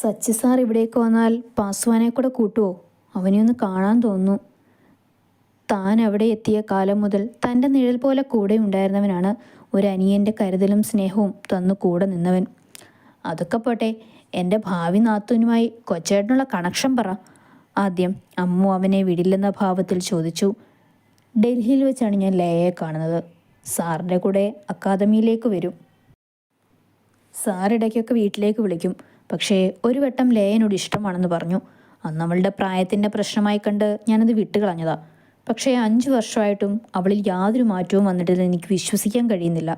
Sachi sir ഇവിടേക്ക് വന്നാൽ പാസ്വാനെ കൂടെ കൂട്ടുമോ? അവനെ ഒന്ന് കാണാൻ തോന്നുന്നു. താൻ അവിടെ എത്തിയ കാലം മുതൽ തൻ്റെ നിഴൽ പോലെ കൂടെ ഉണ്ടായിരുന്നവനാണ്. ഒരു അനിയൻ്റെ കരുതലും സ്നേഹവും തന്നു കൂടെ നിന്നവൻ. അതൊക്കെ പോട്ടെ, എൻ്റെ ഭാവി നാത്തൂനുമായി കൊച്ചേട്ടനുള്ള കണക്ഷൻ പറ. ആദ്യം അമ്മു അവനെ വിടില്ലെന്ന ഭാവത്തിൽ ചോദിച്ചു. ഡൽഹിയിൽ വെച്ചാണ് ഞാൻ ലയയെ കാണുന്നത്. സാറിൻ്റെ കൂടെ അക്കാദമിയിലേക്ക് വരും. സാർ ഇടയ്ക്കൊക്കെ വീട്ടിലേക്ക് വിളിക്കും. പക്ഷേ ഒരു വട്ടം ലയനോട് ഇഷ്ടമാണെന്ന് പറഞ്ഞു. അന്ന് അവളുടെ പ്രായത്തിൻ്റെ പ്രശ്നമായി കണ്ട് ഞാനത് വിട്ടുകളഞ്ഞതാ. പക്ഷേ 5 വർഷമായിട്ടും അവളിൽ യാതൊരു മാറ്റവും വന്നിട്ടില്ലെന്ന് എനിക്ക് വിശ്വസിക്കാൻ കഴിയുന്നില്ല.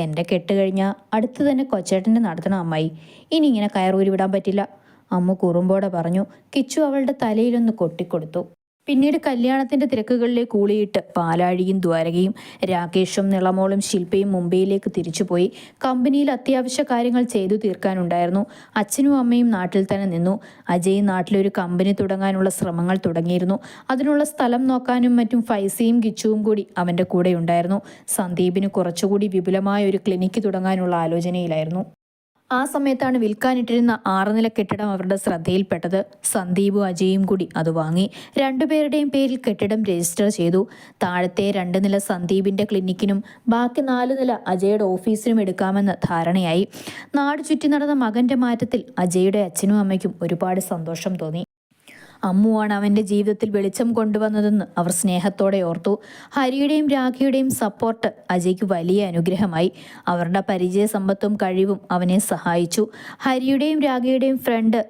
എൻ്റെ കെട്ട് കഴിഞ്ഞാൽ അടുത്ത് തന്നെ കൊച്ചേട്ടൻ്റെ നടത്തണം അമ്മായി. ഇനി ഇങ്ങനെ കയറൂരി വിടാൻ പറ്റില്ല. അമ്മ കുറുമ്പോടെ പറഞ്ഞു. കിച്ചു അവളുടെ തലയിലൊന്ന് കൊട്ടിക്കൊടുത്തു. പിന്നീട് കല്യാണത്തിൻ്റെ തിരക്കുകളിലേക്ക് ഊളിയിട്ട് പാലാഴിയും ദ്വാരകയും രാകേഷും നിളമോളും ശില്പയും മുംബൈയിലേക്ക് തിരിച്ചുപോയി. കമ്പനിയിൽ അത്യാവശ്യ കാര്യങ്ങൾ ചെയ്തു തീർക്കാനുണ്ടായിരുന്നു. അച്ഛനും അമ്മയും നാട്ടിൽ തന്നെ നിന്നു. അജയ് നാട്ടിലൊരു കമ്പനി തുടങ്ങാനുള്ള ശ്രമങ്ങൾ തുടങ്ങിയിരുന്നു. അതിനുള്ള സ്ഥലം നോക്കാനും മറ്റും ഫൈസയും കിച്ചുവും കൂടി അവൻ്റെ കൂടെ ഉണ്ടായിരുന്നു. സന്ദീപിന് കുറച്ചുകൂടി വിപുലമായ ഒരു ക്ലിനിക്ക് തുടങ്ങാനുള്ള ആലോചനയിലായിരുന്നു. ആ സമയത്താണ് വിൽക്കാനിട്ടിരുന്ന 6 നില കെട്ടിടം അവരുടെ ശ്രദ്ധയിൽപ്പെട്ടത്. സന്ദീപും അജയും കൂടി അത് വാങ്ങി. 2 പേരുടെയും പേരിൽ കെട്ടിടം രജിസ്റ്റർ ചെയ്തു. താഴത്തെ 2 നില സന്ദീപിൻ്റെ ക്ലിനിക്കിനും ബാക്കി 4 നില അജയുടെ ഓഫീസിനും എടുക്കാമെന്ന് ധാരണയായി. നാട് ചുറ്റി നടന്ന മകൻ്റെ മാറ്റത്തിൽ അജയുടെ അച്ഛനും അമ്മയ്ക്കും ഒരുപാട് സന്തോഷം തോന്നി. അമ്മുവാണ് അവൻ്റെ ജീവിതത്തിൽ വെളിച്ചം കൊണ്ടുവന്നതെന്ന് അവർ സ്നേഹത്തോടെ ഓർത്തു. ഹരിയുടെയും രാഖിയുടെയും സപ്പോർട്ട് അജയ്ക്ക് വലിയ അനുഗ്രഹമായി. അവരുടെ പരിചയ സമ്പത്തും കഴിവും അവനെ സഹായിച്ചു. ഹരിയുടെയും രാഖിയുടെയും ഫ്രണ്ട്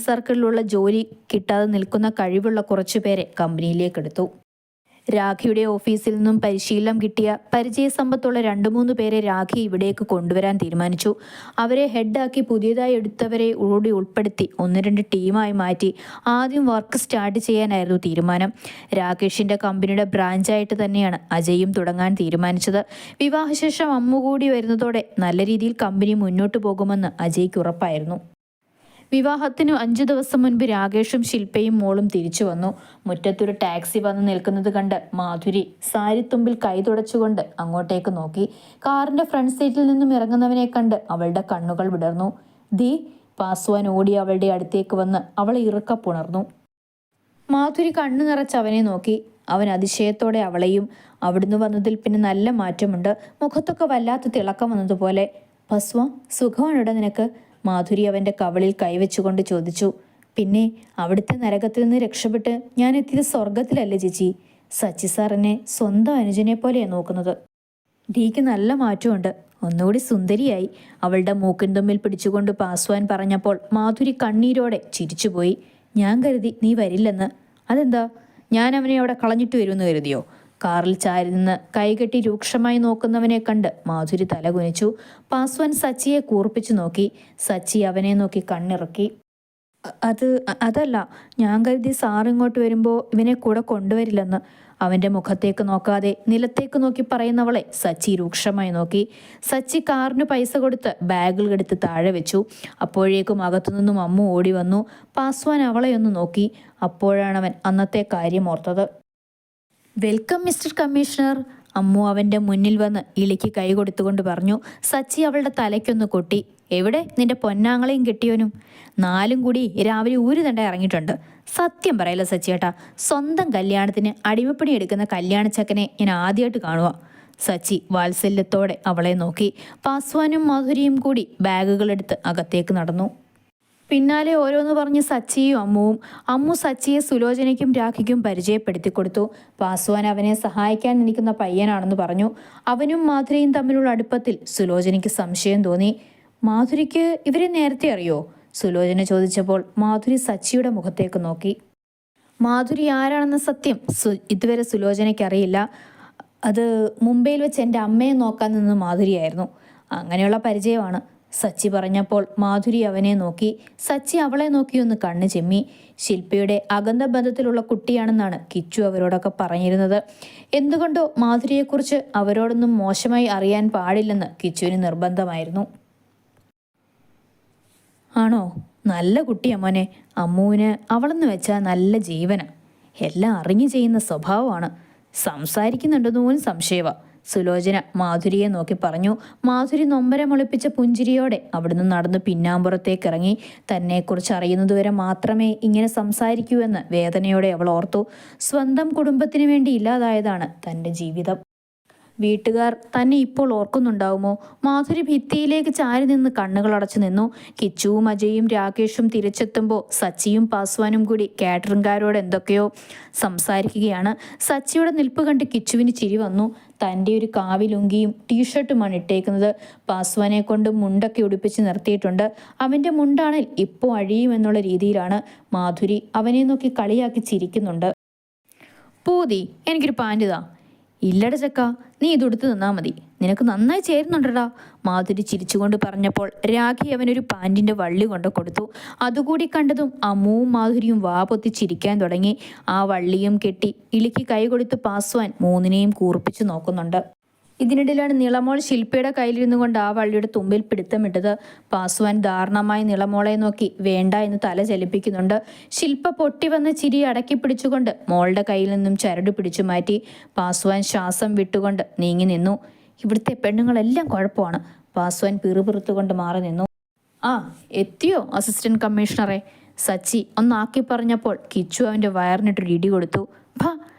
സർക്കിളിലുള്ള ജോലി കിട്ടാതെ നിൽക്കുന്ന കഴിവുള്ള കുറച്ചുപേരെ കമ്പനിയിലേക്ക് എടുത്തു. രാഖിയുടെ ഓഫീസിൽ നിന്നും പരിശീലനം കിട്ടിയ പരിചയസമ്പത്തുള്ള 2-3 പേരെ രാഖി ഇവിടേക്ക് കൊണ്ടുവരാൻ തീരുമാനിച്ചു. അവരെ ഹെഡാക്കി പുതിയതായി എടുത്തവരെ കൂടി ഉൾപ്പെടുത്തി 1-2 ടീമായി മാറ്റി ആദ്യം വർക്ക് സ്റ്റാർട്ട് ചെയ്യാനായിരുന്നു തീരുമാനം. രാകേഷിൻ്റെ കമ്പനിയുടെ ബ്രാഞ്ചായിട്ട് തന്നെയാണ് അജയും തുടങ്ങാൻ തീരുമാനിച്ചത്. വിവാഹശേഷം അമ്മു കൂടി വരുന്നതോടെ നല്ല രീതിയിൽ കമ്പനി മുന്നോട്ട് പോകുമെന്ന് അജയ്ക്ക് ഉറപ്പായിരുന്നു. വിവാഹത്തിന് 5 ദിവസം മുൻപ് രാകേഷും ശില്പയും മോളും തിരിച്ചു വന്നു. മുറ്റത്തൊരു ടാക്സി വന്ന് നിൽക്കുന്നത് കണ്ട് മാധുരി സാരിത്തുമ്പിൽ കൈ തുടച്ചുകൊണ്ട് അങ്ങോട്ടേക്ക് നോക്കി. കാറിന്റെ ഫ്രണ്ട് സീറ്റിൽ നിന്നും ഇറങ്ങുന്നവനെ കണ്ട് അവളുടെ കണ്ണുകൾ വിടർന്നു. ദീ പാസ്വാൻ ഓടി അവളുടെ അടുത്തേക്ക് വന്ന് അവളെ ഇറുക്കപ്പുണർന്നു. മാധുരി കണ്ണു നിറച്ച് അവനെ നോക്കി. അവൻ അതിശയത്തോടെ അവളെയും. അവിടുന്ന് വന്നതിൽ പിന്നെ നല്ല മാറ്റമുണ്ട്. മുഖത്തൊക്കെ വല്ലാത്ത തിളക്കം വന്നതുപോലെ. പാസ്വാ, സുഖമാണിവിടെ നിനക്ക്? മാധുരി അവൻ്റെ കവളിൽ കൈവച്ചുകൊണ്ട് ചോദിച്ചു. പിന്നെ അവിടുത്തെ നരകത്തിൽ നിന്ന് രക്ഷപ്പെട്ട് ഞാൻ എത്തിയത് സ്വർഗത്തിലല്ലേ ചേച്ചി? സച്ചി സാർ എന്നെ സ്വന്തം അനുജനെ പോലെയാണ് നോക്കുന്നത്. ഡീക്ക് നല്ല മാറ്റമുണ്ട്. ഒന്നുകൂടി സുന്ദരിയായി. അവളുടെ മൂക്കിൻ തുമ്പിൽ പിടിച്ചുകൊണ്ട് പാസ്വാൻ പറഞ്ഞപ്പോൾ മാധുരി കണ്ണീരോടെ ചിരിച്ചുപോയി. ഞാൻ കരുതി നീ വരില്ലെന്ന്. അതെന്താ? ഞാൻ അവനെ അവിടെ കളഞ്ഞിട്ട് വരുമെന്ന് കരുതിയോ? കാറിൽ ചാരി നിന്ന് കൈകെട്ടി രൂക്ഷമായി നോക്കുന്നവനെ കണ്ട് മാധുരി തലകുനിച്ചു. പാസ്വാൻ സച്ചിയെ കൂർപ്പിച്ചു നോക്കി. സച്ചി അവനെ നോക്കി കണ്ണിറക്കി. അതല്ല, ഞാൻ കരുതി സാർ ഇങ്ങോട്ട് വരുമ്പോൾ ഇവനെ കൂടെ കൊണ്ടുവരില്ലെന്ന്. അവൻ്റെ മുഖത്തേക്ക് നോക്കാതെ നിലത്തേക്ക് നോക്കി പറയുന്നവളെ സച്ചി രൂക്ഷമായി നോക്കി. സച്ചി കാറിന് പൈസ കൊടുത്ത് ബാഗുകൾ എടുത്ത് താഴെ വെച്ചു. അപ്പോഴേക്കും അകത്തുനിന്നും അമ്മു ഓടി വന്നു. പാസ്വാൻ അവളെ ഒന്ന് നോക്കി. അപ്പോഴാണവൻ അന്നത്തെ കാര്യം ഓർത്തത്. Welcome mister commissioner. അമ്മു അവൻ്റെ മുന്നിൽ വന്ന് ഇളിക്ക് കൈ കൊടുത്തുകൊണ്ട് പറഞ്ഞു. സച്ചി അവളുടെ തലയ്ക്കൊന്ന് കൊട്ടി. എവിടെ നിന്റെ പൊന്നാങ്ങളെയും കെട്ടിയോനും? 4 കൂടി രാവിലെ ഊരുതണ്ട ഇറങ്ങിയിട്ടുണ്ട്. സത്യം പറയല്ല സച്ചിയേട്ടാ, സ്വന്തം കല്യാണത്തിന് അടിമപ്പണി എടുക്കുന്ന കല്യാണച്ചക്കനെ ഞാൻ ആദ്യമായിട്ട് കാണുക. സച്ചി വാത്സല്യത്തോടെ അവളെ നോക്കി. പാസ്വാനും മാധുരിയും കൂടി ബാഗുകളെടുത്ത് അകത്തേക്ക് നടന്നു. പിന്നാലെ ഓരോന്ന് പറഞ്ഞ് സച്ചിയും അമ്മുവും. അമ്മു സച്ചിയെ സുലോചനയ്ക്കും രാഖിക്കും പരിചയപ്പെടുത്തി കൊടുത്തു. പാസ്വാൻ അവനെ സഹായിക്കാൻ നിൽക്കുന്ന പയ്യനാണെന്ന് പറഞ്ഞു. അവനും മാധുരിയും തമ്മിലുള്ള അടുപ്പത്തിൽ സുലോചനയ്ക്ക് സംശയം തോന്നി. മാധുരിക്ക് ഇവരെ നേരത്തെ അറിയോ? സുലോചന ചോദിച്ചപ്പോൾ മാധുരി സച്ചിയുടെ മുഖത്തേക്ക് നോക്കി. മാധുരി ആരാണെന്ന സത്യം ഇതുവരെ സുലോചനയ്ക്ക് അറിയില്ല. അത് മുംബൈയിൽ വെച്ച് എൻ്റെ അമ്മയെ നോക്കാൻ നിന്ന് മാധുരിയായിരുന്നു. അങ്ങനെയുള്ള പരിചയമാണ്. സച്ചി പറഞ്ഞപ്പോൾ മാധുരി അവനെ നോക്കി. സച്ചി അവളെ നോക്കിയൊന്ന് കണ്ണ് ചെമ്മി. ശില്പയുടെ അകന്ന ബന്ധത്തിലുള്ള കുട്ടിയാണെന്നാണ് കിച്ചു അവരോടൊക്കെ പറഞ്ഞിരുന്നത്. എന്തുകൊണ്ടോ മാധുരിയെക്കുറിച്ച് അവരോടൊന്നും മോശമായി അറിയാൻ പാടില്ലെന്ന് കിച്ചുവിന് നിർബന്ധമായിരുന്നു. ആണോ? നല്ല കുട്ടിയാ മോനെ. അമ്മുവിന് അവളെന്ന് വെച്ചാൽ നല്ല ജീവന. എല്ലാം അറിഞ്ഞു ചെയ്യുന്ന സ്വഭാവമാണ്. സംസാരിക്കുന്നുണ്ടെന്ന് പോലും സംശയമാണ്. സുലോചന മാധുരിയെ നോക്കി പറഞ്ഞു. മാധുരി നൊമ്പരമൊളിപ്പിച്ച പുഞ്ചിരിയോടെ അവിടുന്ന് നടന്ന് പിന്നാമ്പുറത്തേക്ക് ഇറങ്ങി. തന്നെക്കുറിച്ച് അറിയുന്നതുവരെ മാത്രമേ ഇങ്ങനെ സംസാരിക്കൂ എന്ന് വേദനയോടെ അവൾ ഓർത്തു. സ്വന്തം കുടുംബത്തിന് വേണ്ടി ഇല്ലാതായതാണ് തൻ്റെ ജീവിതം. വീട്ടുകാർ തന്നെ ഇപ്പോൾ ഓർക്കുന്നുണ്ടാവുമോ? മാധുരി ഭിത്തിയിലേക്ക് ചാരി നിന്ന് കണ്ണുകളടച്ചു നിന്നു. കിച്ചുവും അജയും രാകേഷും തിരിച്ചെത്തുമ്പോൾ സച്ചിയും പാസ്വാനും കൂടി കാറ്ററിംഗുകാരോട് എന്തൊക്കെയോ സംസാരിക്കുകയാണ്. സച്ചിയുടെ നിൽപ്പ് കണ്ട് കിച്ചുവിന് ചിരി വന്നു. തൻ്റെ ഒരു കാവിലുങ്കിയും ടീഷർട്ടുമാണ് ഇട്ടേക്കുന്നത്. പാസ്വാനെ കൊണ്ട് മുണ്ടൊക്കെ ഉടുപ്പിച്ച് നിർത്തിയിട്ടുണ്ട്. അവൻ്റെ മുണ്ടാണെങ്കിൽ ഇപ്പോൾ അഴിയുമെന്നുള്ള രീതിയിലാണ്. മാധുരി അവനെ നോക്കി കളിയാക്കി ചിരിക്കുന്നുണ്ട്. പൂതി, എനിക്കൊരു പാൻറ് താ. ഇല്ലട ചക്ക, നീ ഇതുടുത്ത് നിന്നാൽ മതി, നിനക്ക് നന്നായി ചേരുന്നുണ്ടടാ. മാധുരി ചിരിച്ചുകൊണ്ട് പറഞ്ഞപ്പോൾ രാഖി അവനൊരു പാൻറ്റിൻ്റെ വള്ളി കൊണ്ട് കൊടുത്തു. അതുകൂടി കണ്ടതും അമ്മുവും മാധുരിയും വാ പൊത്തി ചിരിക്കാൻ തുടങ്ങി. ആ വള്ളിയും കെട്ടി ഇളിക്ക് കൈ കൊടുത്ത് പാസ്വാൻ മൂന്നിനെയും കൂർപ്പിച്ചു നോക്കുന്നുണ്ട്. ഇതിനിടയിലാണ് നിളമോൾ ശില്പയുടെ കയ്യിലിരുന്നു കൊണ്ട് ആ വള്ളിയുടെ തുമ്പിൽ പിടുത്തമിട്ടത്. പാസ്വാൻ ദാരുണമായി നിളമോളെ നോക്കി വേണ്ട എന്ന് തല ചലിപ്പിക്കുന്നുണ്ട്. ശില്പ പൊട്ടി വന്ന ചിരി അടക്കി പിടിച്ചുകൊണ്ട് മോളുടെ കയ്യിൽ നിന്നും ചരട് പിടിച്ചു മാറ്റി. പാസ്വാൻ ശ്വാസം വിട്ടുകൊണ്ട് നീങ്ങി നിന്നു. ഇവിടുത്തെ പെണ്ണുങ്ങളെല്ലാം കുഴപ്പമാണ്. പാസ്വാൻ പിറുപിറുത്തുകൊണ്ട് മാറി നിന്നു. ആ, എത്തിയോ അസിസ്റ്റന്റ് കമ്മീഷണറെ? സച്ചി ഒന്നാക്കി പറഞ്ഞപ്പോൾ കിച്ചു അവൻ്റെ വയറിനിട്ടൊരു ഇടി കൊടുത്തു. ഭാ,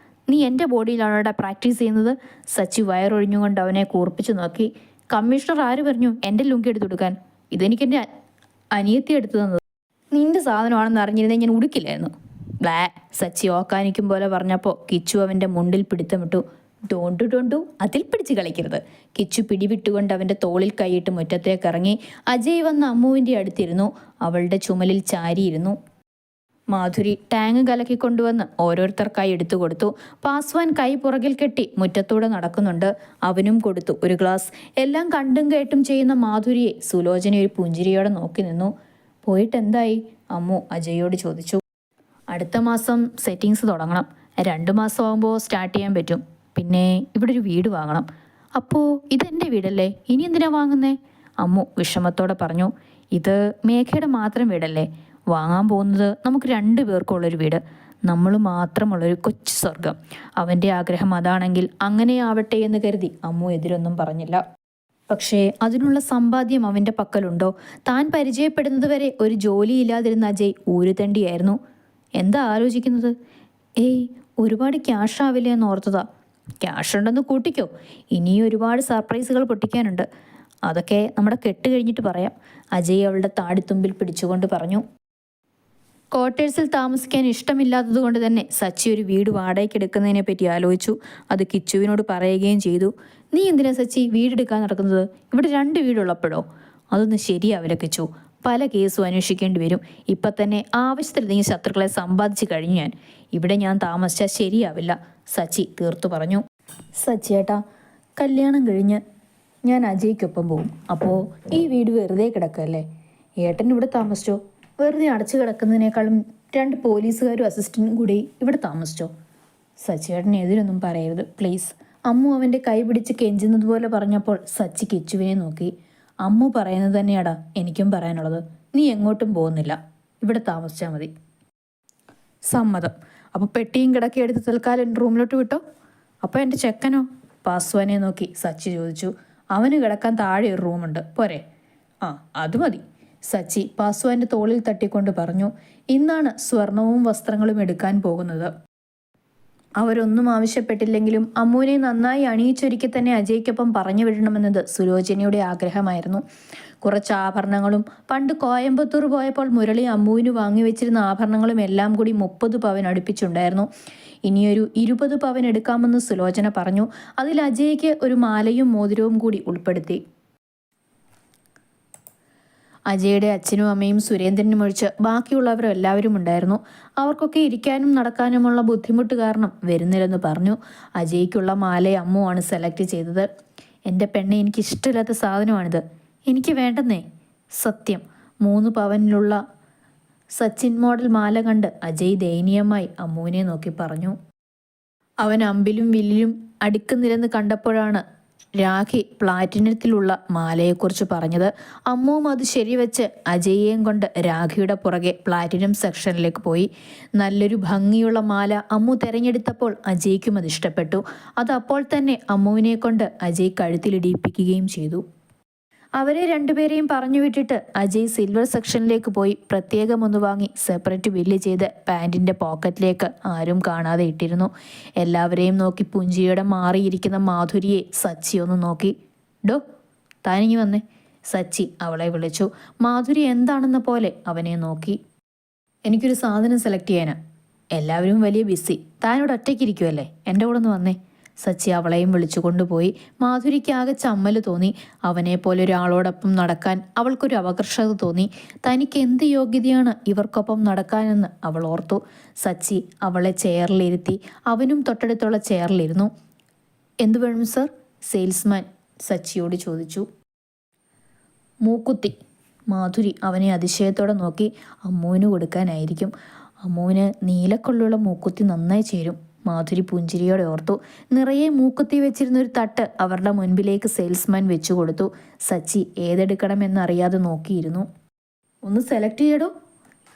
നീ എൻ്റെ ബോഡിയിലാണോടാ പ്രാക്ടീസ് ചെയ്യുന്നത്? സച്ചി വയറൊഴിഞ്ഞുകൊണ്ട് അവനെ കൂർപ്പിച്ചു നോക്കി. കമ്മീഷണർ ആര് പറഞ്ഞു എൻ്റെ ലുങ്കി എടുത്തു കൊടുക്കാൻ? ഇതെനിക്കെൻ്റെ അനിയത്തി എടുത്തു തന്നത്. നിന്റെ സാധനമാണെന്ന് അറിഞ്ഞിരുന്നെങ്കിൽ ഞാൻ ഉടുക്കില്ലായിരുന്നു. ബ്ലാ, സച്ചി ഓക്കാനിക്കും പോലെ പറഞ്ഞപ്പോൾ കിച്ചു അവൻ്റെ മുണ്ടിൽ പിടുത്തമിട്ടു. ഡോണ്ടു അതിൽ പിടിച്ച് കളിക്കരുത്. കിച്ചു പിടിവിട്ടുകൊണ്ട് അവൻ്റെ തോളിൽ കൈയിട്ട് മുറ്റത്തേക്ക് ഇറങ്ങി. അജയ് വന്ന് അമ്മുവിൻ്റെ അടുത്തിരുന്നു. അവളുടെ ചുമലിൽ ചാരിയിരുന്നു. മാധുരി ടാങ്ക് കലക്കിക്കൊണ്ടുവന്ന് ഓരോരുത്തർക്കായി എടുത്തു കൊടുത്തു. പാസ്വാൻ കൈ പുറകിൽ കെട്ടി മുറ്റത്തൂടെ നടക്കുന്നുണ്ട്. അവനും കൊടുത്തു ഒരു ഗ്ലാസ്. എല്ലാം കണ്ടും കേട്ടും ചെയ്യുന്ന മാധുരിയെ സുലോചന ഒരു പുഞ്ചിരിയോടെ നോക്കി നിന്നു. പോയിട്ട് എന്തായി? അമ്മു അജയോട് ചോദിച്ചു. അടുത്ത മാസം സെറ്റിങ്സ് തുടങ്ങണം. 2 മാസം ആകുമ്പോൾ സ്റ്റാർട്ട് ചെയ്യാൻ പറ്റും. പിന്നെ ഇവിടെ ഒരു വീട് വാങ്ങണം. അപ്പോൾ ഇതെൻ്റെ വീടല്ലേ, ഇനി എന്തിനാ വാങ്ങുന്നേ? അമ്മു വിഷമത്തോടെ പറഞ്ഞു. ഇത് മേഘയുടെ മാത്രം വീടല്ലേ. വാങ്ങാൻ പോകുന്നത് നമുക്ക് 2 പേർക്കുള്ളൊരു വീട്, നമ്മൾ മാത്രമുള്ളൊരു കൊച്ചു സ്വർഗം. അവൻ്റെ ആഗ്രഹം അതാണെങ്കിൽ അങ്ങനെ ആവട്ടെ എന്ന് കരുതി അമ്മു എതിരൊന്നും പറഞ്ഞില്ല. പക്ഷേ അതിനുള്ള സമ്പാദ്യം അവൻ്റെ പക്കലുണ്ടോ? താൻ പരിചയപ്പെടുന്നത് വരെ ഒരു ജോലിയില്ലാതിരുന്ന അജയ് ഊരുതണ്ടിയായിരുന്നു. എന്താ ആലോചിക്കുന്നത്? ഏയ്, ഒരുപാട് ക്യാഷ് ആവില്ല എന്ന് ഓർത്തതാ. ക്യാഷ് ഉണ്ടെന്ന് കൂട്ടിക്കോ, ഇനിയും ഒരുപാട് സർപ്രൈസുകൾ പൊട്ടിക്കാനുണ്ട്. അതൊക്കെ നമ്മുടെ കെട്ട് കഴിഞ്ഞിട്ട് പറയാം. അജയ് അവളുടെ താടിത്തുമ്പിൽ പിടിച്ചുകൊണ്ട് പറഞ്ഞു. ക്വാർട്ടേഴ്സിൽ താമസിക്കാൻ ഇഷ്ടമില്ലാത്തത് കൊണ്ട് തന്നെ സച്ചി ഒരു വീട് വാടകയ്ക്ക് എടുക്കുന്നതിനെ പറ്റി ആലോചിച്ചു. അത് കിച്ചുവിനോട് പറയുകയും ചെയ്തു. നീ എന്തിനാ സച്ചി വീടെടുക്കാൻ നടക്കുന്നത്? ഇവിടെ 2 വീടുള്ളപ്പോഴോ? അതൊന്നും ശരിയാവില്ല കിച്ചു. പല കേസും അന്വേഷിക്കേണ്ടി വരും. ഇപ്പം തന്നെ ആവശ്യത്തിൽ നീ ശത്രുക്കളെ സമ്പാദിച്ചു കഴിഞ്ഞു. ഇവിടെ ഞാൻ താമസിച്ചാൽ ശരിയാവില്ല, സച്ചി തീർത്തു പറഞ്ഞു. സച്ചിയേട്ടാ, കല്യാണം കഴിഞ്ഞ് ഞാൻ അജയ്ക്കൊപ്പം പോകും. അപ്പോൾ ഈ വീട് വെറുതെ കിടക്കല്ലേ? ഏട്ടൻ ഇവിടെ താമസിച്ചോ? വെറുതെ അടച്ചു കിടക്കുന്നതിനേക്കാളും 2 പോലീസുകാരും അസിസ്റ്റൻറ്റും കൂടി ഇവിടെ താമസിച്ചോ? സച്ചിയേട്ടന് എതിരൊന്നും പറയരുത് പ്ലീസ്. അമ്മു അവൻ്റെ കൈ പിടിച്ച് കെഞ്ചുന്നത് പോലെ പറഞ്ഞപ്പോൾ സച്ചി കിച്ചുവിനെ നോക്കി. അമ്മു പറയുന്നത് തന്നെയാടാ എനിക്കും പറയാനുള്ളത്. നീ എങ്ങോട്ടും പോകുന്നില്ല, ഇവിടെ താമസിച്ചാൽ മതി. സമ്മതം. അപ്പോൾ പെട്ടിയും കിടക്കയും എടുത്ത് തൽക്കാലം റൂമിലോട്ട് വിട്ടോ. അപ്പോൾ എൻ്റെ ചെക്കനോ? പാസ്വാനെ നോക്കി സച്ചി ചോദിച്ചു. അവന് കിടക്കാൻ താഴെ ഒരു റൂമുണ്ട്, പോരെ? ആ, അത് മതി, സച്ചി പാസ്വാന്റെ തോളിൽ തട്ടിക്കൊണ്ട് പറഞ്ഞു. ഇന്നാണ് സ്വർണവും വസ്ത്രങ്ങളും എടുക്കാൻ പോകുന്നത്. അവരൊന്നും ആവശ്യപ്പെട്ടില്ലെങ്കിലും അമ്മുവിനെ നന്നായി അണിയിച്ചൊരുക്കി തന്നെ അജയ്ക്കൊപ്പം പറഞ്ഞു വിടണമെന്നത് സുലോചനയുടെ ആഗ്രഹമായിരുന്നു. കുറച്ച് ആഭരണങ്ങളും പണ്ട് കോയമ്പത്തൂർ പോയപ്പോൾ മുരളി അമ്മുവിന് വാങ്ങിവെച്ചിരുന്ന ആഭരണങ്ങളും എല്ലാം കൂടി 30 പവൻ അടുപ്പിച്ചുണ്ടായിരുന്നു. ഇനിയൊരു 20 പവൻ എടുക്കാമെന്ന് സുലോചന പറഞ്ഞു. അതിൽ അജയ്ക്ക് ഒരു മാലയും മോതിരവും കൂടി ഉൾപ്പെടുത്തി. അജയുടെ അച്ഛനും അമ്മയും സുരേന്ദ്രനും ഒഴിച്ച് ബാക്കിയുള്ളവരും എല്ലാവരും ഉണ്ടായിരുന്നു. അവർക്കൊക്കെ ഇരിക്കാനും നടക്കാനുമുള്ള ബുദ്ധിമുട്ട് കാരണം വരുന്നില്ലെന്ന് പറഞ്ഞു. അജയ്ക്കുള്ള മാല അമ്മുവാണ് സെലക്ട് ചെയ്തത്. എൻ്റെ പെണ്ണെ, എനിക്ക് ഇഷ്ടമില്ലാത്ത സാധനമാണിത്, എനിക്ക് വേണ്ടെന്നേ. സത്യം. 3 പവനിലുള്ള സച്ചിൻ മോഡൽ മാല കണ്ട് അജയ് ദയനീയമായി അമ്മുവിനെ നോക്കി പറഞ്ഞു. അവൻ അമ്പിലും വില്ലിലും അടുക്കുന്നില്ലെന്ന് കണ്ടപ്പോഴാണ് രാഖി പ്ലാറ്റിനത്തിലുള്ള മാലയെക്കുറിച്ച് പറഞ്ഞത്. അമ്മുവും അത് ശരിവെച്ച് അജയെയും കൊണ്ട് രാഖിയുടെ പുറകെ പ്ലാറ്റിനം സെക്ഷനിലേക്ക് പോയി. നല്ലൊരു ഭംഗിയുള്ള മാല അമ്മു തിരഞ്ഞെടുത്തപ്പോൾ അജയ്ക്കും അത് ഇഷ്ടപ്പെട്ടു. അത് അപ്പോൾ തന്നെ അമ്മുവിനെ കൊണ്ട് അജയ് കഴുത്തിലിടിപ്പിക്കുകയും ചെയ്തു. അവരെ രണ്ടുപേരെയും പറഞ്ഞു വിട്ടിട്ട് അജയ് സിൽവർ സെക്ഷനിലേക്ക് പോയി പ്രത്യേകം ഒന്ന് വാങ്ങി സെപ്പറേറ്റ് ബില്ല് ചെയ്ത് പാൻറ്റിൻ്റെ പോക്കറ്റിലേക്ക് ആരും കാണാതെ ഇട്ടിരുന്നു. എല്ലാവരെയും നോക്കി പുഞ്ചിരിയോടെ മാറിയിരിക്കുന്ന മാധുരിയെ സച്ചി ഒന്ന് നോക്കി. ഡോ, താനിങ്ങി വന്നേ. സച്ചി അവളെ വിളിച്ചു. മാധുരി എന്താണെന്ന പോലെ അവനെ നോക്കി. എനിക്കൊരു സാധനം സെലക്ട് ചെയ്യാനാ. എല്ലാവരും വലിയ ബിസി. താനിവിടെ ഒറ്റയ്ക്കിരിക്കുമല്ലേ, എൻ്റെ കൂടെ ഒന്ന് വന്നേ. സച്ചി അവളെയും വിളിച്ചു കൊണ്ടുപോയി. മാധുരിക്ക് ആകെ ചമ്മല് തോന്നി. അവനെ പോലെ ഒരാളോടൊപ്പം നടക്കാൻ അവൾക്കൊരു അപകർഷത തോന്നി. തനിക്ക് എന്ത് യോഗ്യതയാണ് ഇവർക്കൊപ്പം നടക്കാനെന്ന് അവൾ ഓർത്തു. സച്ചി അവളെ ചെയറിലിരുത്തി. അവനും തൊട്ടടുത്തുള്ള ചെയറിലിരുന്നു. എന്തു വേണം സർ? സെയിൽസ്മാൻ സച്ചിയോട് ചോദിച്ചു. മൂക്കുത്തി. മാധുരി അവനെ അതിശയത്തോടെ നോക്കി. അമ്മുവിന് കൊടുക്കാനായിരിക്കും. അമ്മുവിന് നീലക്കൊള്ളുള്ള മൂക്കുത്തി നന്നായി ചേരും. മാധുരി പുഞ്ചിരിയോടെ ഓർത്തു. നിറയെ മൂക്കുത്തി വെച്ചിരുന്ന ഒരു തട്ട് അവരുടെ മുൻപിലേക്ക് സെയിൽസ്മാൻ വെച്ചു കൊടുത്തു. സച്ചി ഏതെടുക്കണമെന്നറിയാതെ നോക്കിയിരുന്നു. ഒന്ന് സെലക്ട് ചെയ്യടോ.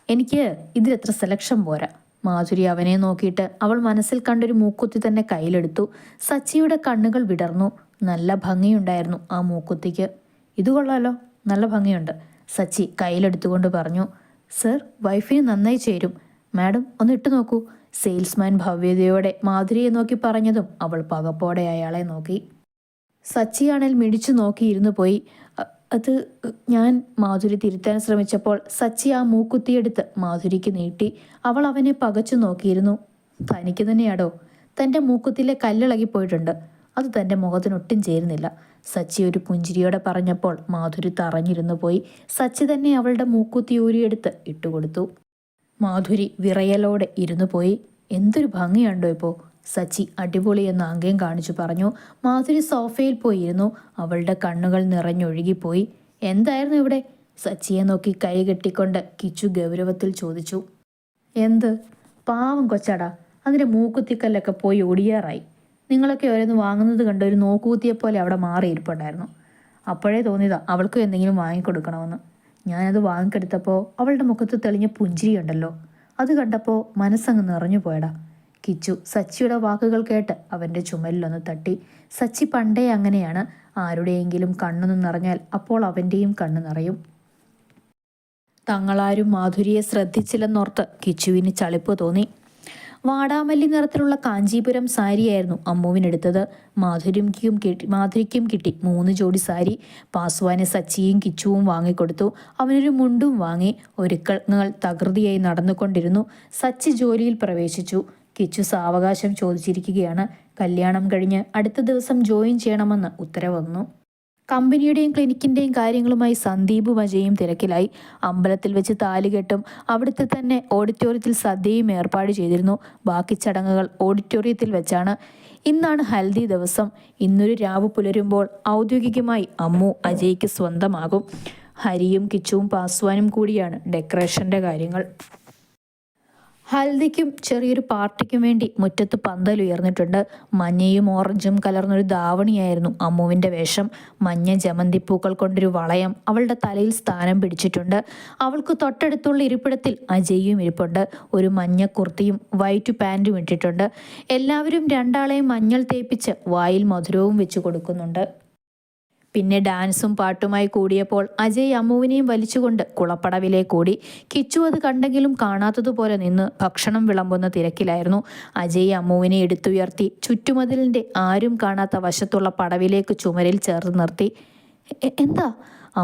എനിക്ക് ഇതിലെത്ര സെലക്ഷൻ പോരാ. മാധുരി അവനെ നോക്കിയിട്ട് അവൾ മനസ്സിൽ കണ്ടൊരു മൂക്കുത്തി തന്നെ കയ്യിലെടുത്തു. സച്ചിയുടെ കണ്ണുകൾ വിടർന്നു. നല്ല ഭംഗിയുണ്ടായിരുന്നു ആ മൂക്കുത്തിക്ക്. ഇത് കൊള്ളാലോ, നല്ല ഭംഗിയുണ്ട്. സച്ചി കയ്യിലെടുത്തുകൊണ്ട് പറഞ്ഞു. സർ, വൈഫിന് നന്നായി ചേരും. മാഡം ഒന്ന് ഇട്ടു നോക്കൂ. സെയിൽസ്മാൻ ഭവ്യതയോടെ മാധുരിയെ നോക്കി പറഞ്ഞതും അവൾ പകപ്പോടെ അയാളെ നോക്കി. സച്ചിയാണേൽ മിടിച്ചു നോക്കിയിരുന്നു പോയി. അത് ഞാൻ മാധുരി തിരുത്താൻ ശ്രമിച്ചപ്പോൾ സച്ചി ആ മൂക്കുത്തിയെടുത്ത് മാധുരിക്ക് നീട്ടി. അവൾ അവനെ പകച്ചു നോക്കിയിരുന്നു. തനിക്ക് തന്നെയാടോ. തൻ്റെ മൂക്കുത്തിലെ കല്ലിളകിപ്പോയിട്ടുണ്ട്. അത് തൻ്റെ മുഖത്തിനൊട്ടും ചേരുന്നില്ല. സച്ചി ഒരു പുഞ്ചിരിയോടെ പറഞ്ഞപ്പോൾ മാധുരി തറഞ്ഞിരുന്നു പോയി. സച്ചി തന്നെ അവളുടെ മൂക്കുത്തി ഊരിയെടുത്ത് ഇട്ടുകൊടുത്തു. മാധുരി വിറയലോടെ ഇരുന്നു പോയി. എന്തൊരു ഭംഗിയുണ്ടോ ഇപ്പോൾ. സച്ചി അടിപൊളിയെന്ന് ആംഗ്യം കാണിച്ചു പറഞ്ഞു. മാധുരി സോഫയിൽ പോയിരുന്നു. അവളുടെ കണ്ണുകൾ നിറഞ്ഞൊഴുകിപ്പോയി. എന്തായിരുന്നു ഇവിടെ? സച്ചിയെ നോക്കി കൈ കെട്ടിക്കൊണ്ട് കിച്ചു ഗൗരവത്തിൽ ചോദിച്ചു. എന്ത്? പാവം കൊച്ചാടാ, അതിൻ്റെ മൂക്കുത്തിക്കല്ലൊക്കെ പോയി ഒടിയാറായി. നിങ്ങളൊക്കെ ഓരോന്ന് വാങ്ങുന്നത് കണ്ട് ഒരു നോക്കുകുത്തിയെപ്പോലെ അവിടെ മാറിയിരിപ്പുണ്ടായിരുന്നു. അപ്പോഴേ തോന്നിയതാ അവൾക്കും എന്തെങ്കിലും വാങ്ങിക്കൊടുക്കണമെന്ന്. ഞാനത് വാങ്ങിക്കെടുത്തപ്പോൾ അവളുടെ മുഖത്ത് തെളിഞ്ഞ പുഞ്ചിരിയുണ്ടല്ലോ, അത് കണ്ടപ്പോൾ മനസ്സങ്ങ് നിറഞ്ഞു പോയടാ. കിച്ചു സച്ചിയുടെ വാക്കുകൾ കേട്ട് അവൻ്റെ ചുമലിലൊന്ന് തട്ടി. സച്ചി പണ്ടേ അങ്ങനെയാണ്. ആരുടെയെങ്കിലും കണ്ണൊന്ന് നിറഞ്ഞാൽ അപ്പോൾ അവൻ്റെയും കണ്ണ് നിറയും. തങ്ങളാരും മാധുരിയെ ശ്രദ്ധിച്ചില്ലെന്നോർത്ത് കിച്ചുവിന് ചളിപ്പ് തോന്നി. വാടാമല്ലി നിറത്തിലുള്ള കാഞ്ചീപുരം സാരിയായിരുന്നു അമ്മുവിനെടുത്തത്. മാധുരിക്കും കിട്ടി 3 ജോഡി സാരി. പാസ്വാന് സച്ചിയും കിച്ചുവും വാങ്ങിക്കൊടുത്തു. അവനൊരു മുണ്ടും വാങ്ങി. ഒരുക്കങ്ങൾ തകൃതിയായി നടന്നുകൊണ്ടിരുന്നു. സച്ചി ജോലിയിൽ പ്രവേശിച്ചു. കിച്ചു സാവകാശം ചോദിച്ചിരിക്കുകയാണ്. കല്യാണം കഴിഞ്ഞ് അടുത്ത ദിവസം ജോയിൻ ചെയ്യണമെന്ന് ഉത്തരവ് വന്നു. കമ്പനിയുടെയും ക്ലിനിക്കിൻ്റെയും കാര്യങ്ങളുമായി സന്ദീപും അജയും തിരക്കിലായി. അമ്പലത്തിൽ വെച്ച് താലികെട്ടും അവിടുത്തെ തന്നെ ഓഡിറ്റോറിയത്തിൽ സദ്യയും ഏർപ്പാട് ചെയ്തിരുന്നു. ബാക്കി ചടങ്ങുകൾ ഓഡിറ്റോറിയത്തിൽ വെച്ചാണ്. ഇന്നാണ് ഹൽദി ദിവസം. ഇന്നൊരു രാവ് പുലരുമ്പോൾ ഔദ്യോഗികമായി അമ്മു അജയ്ക്ക് സ്വന്തമാകും. ഹരിയും കിച്ചുവും പാസ്വാനും കൂടിയാണ് ഡെക്കറേഷൻ്റെ കാര്യങ്ങൾ. ഹൽദിക്കും ചെറിയൊരു പാർട്ടിക്കും വേണ്ടി മുറ്റത്ത് പന്തലുയർന്നിട്ടുണ്ട്. മഞ്ഞയും ഓറഞ്ചും കലർന്നൊരു ധാവണിയായിരുന്നു അമ്മുവിൻ്റെ വേഷം. മഞ്ഞ ജമന്തിപ്പൂക്കൾ കൊണ്ടൊരു വളയം അവളുടെ തലയിൽ സ്ഥാനം പിടിച്ചിട്ടുണ്ട്. അവൾക്ക് തൊട്ടടുത്തുള്ള ഇരിപ്പിടത്തിൽ അജയും ഇരിപ്പുണ്ട്. ഒരു മഞ്ഞ കുർത്തിയും വൈറ്റ് പാൻറ്റും ഇട്ടിട്ടുണ്ട്. എല്ലാവരും രണ്ടാളെയും മഞ്ഞൾ തേപ്പിച്ച് വായിൽ മധുരവും വെച്ച് കൊടുക്കുന്നുണ്ട്. പിന്നെ ഡാൻസും പാട്ടുമായി കൂടിയപ്പോൾ അജയ് അമ്മുവിനെയും വലിച്ചുകൊണ്ട് കുളപ്പടവിലേക്ക് ഓടി. കിച്ചു അത് കണ്ടെങ്കിലും കാണാത്തതുപോലെ നിന്ന് ഭക്ഷണം വിളമ്പുന്ന തിരക്കിലായിരുന്നു. അജയ് അമ്മുവിനെ എടുത്തുയർത്തി ചുറ്റുമതിലിൻ്റെ ആരും കാണാത്ത വശത്തുള്ള പടവിലേക്ക് ചുമരിൽ ചേർത്ത് നിർത്തി. എന്താ?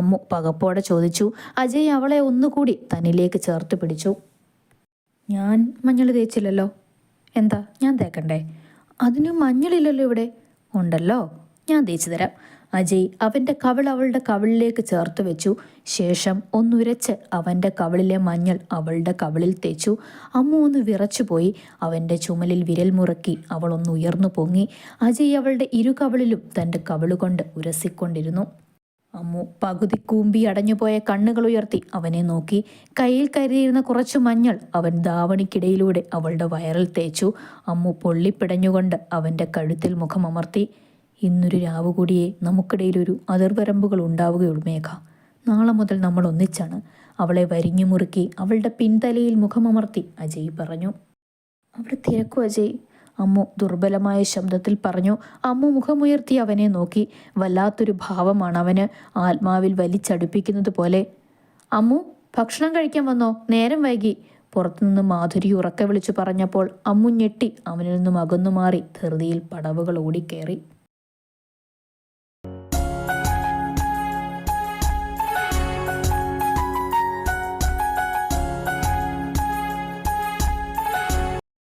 അമ്മു പകപ്പോടെ ചോദിച്ചു. അജയ് അവളെ ഒന്നുകൂടി തന്നിലേക്ക് ചേർത്ത് പിടിച്ചു. ഞാൻ മഞ്ഞൾ തേച്ചില്ലല്ലോ. എന്താ, ഞാൻ തേക്കണ്ടേ? അതിന് മഞ്ഞളില്ലല്ലോ ഇവിടെ. ഉണ്ടല്ലോ, ഞാൻ തേച്ചു തരാം. അജയ് അവൻ്റെ കവിൾ അവളുടെ കവിളിലേക്ക് ചേർത്ത് വെച്ചു. ശേഷം ഒന്നുരച്ച് അവൻ്റെ കവിളിലെ മഞ്ഞൾ അവളുടെ കവിളിൽ തേച്ചു. അമ്മു ഒന്ന് വിറച്ചുപോയി. അവൻ്റെ ചുമലിൽ വിരൽ മുറക്കി അവൾ ഒന്ന് ഉയർന്നു പൊങ്ങി. അജയ് അവളുടെ ഇരു കവിളിലും തൻ്റെ കവിളുകൊണ്ട് ഉരസിക്കൊണ്ടിരുന്നു. അമ്മു പകുതി കൂമ്പി അടഞ്ഞുപോയ കണ്ണുകൾ ഉയർത്തി അവനെ നോക്കി. കയ്യിൽ കരുതിയിരുന്ന കുറച്ചു മഞ്ഞൾ അവൻ ധാവണിക്കിടയിലൂടെ അവളുടെ വയറിൽ തേച്ചു. അമ്മു പൊള്ളിപ്പിടഞ്ഞുകൊണ്ട് അവൻ്റെ കഴുത്തിൽ മുഖമമർത്തി. ഇന്നൊരു രാവ് കൂടിയേ നമുക്കിടയിലൊരു അതിർവരമ്പുകൾ ഉണ്ടാവുകയുള്ളൂ മേഘ. നാളെ മുതൽ നമ്മൾ ഒന്നിച്ചാണ്. അവളെ വരിഞ്ഞു മുറുക്കി അവളുടെ പിൻതലയിൽ മുഖമമർത്തി അജയ് പറഞ്ഞു. അവിടെ തിരക്കു അജയ്, അമ്മു ദുർബലമായ ശബ്ദത്തിൽ പറഞ്ഞു. അമ്മു മുഖമുയർത്തി അവനെ നോക്കി. വല്ലാത്തൊരു ഭാവമാണ് അവന് ആത്മാവിൽ വലിച്ചടുപ്പിക്കുന്നത് പോലെ. അമ്മു, ഭക്ഷണം കഴിക്കാൻ വന്നോ? നേരം വൈകി. പുറത്തുനിന്ന് മാധുരി ഉറക്കെ വിളിച്ചു പറഞ്ഞപ്പോൾ അമ്മു ഞെട്ടി അവനിൽ നിന്നും അകന്നു മാറി ധൃതിയിൽ പടവുകൾ ഓടിക്കേറി.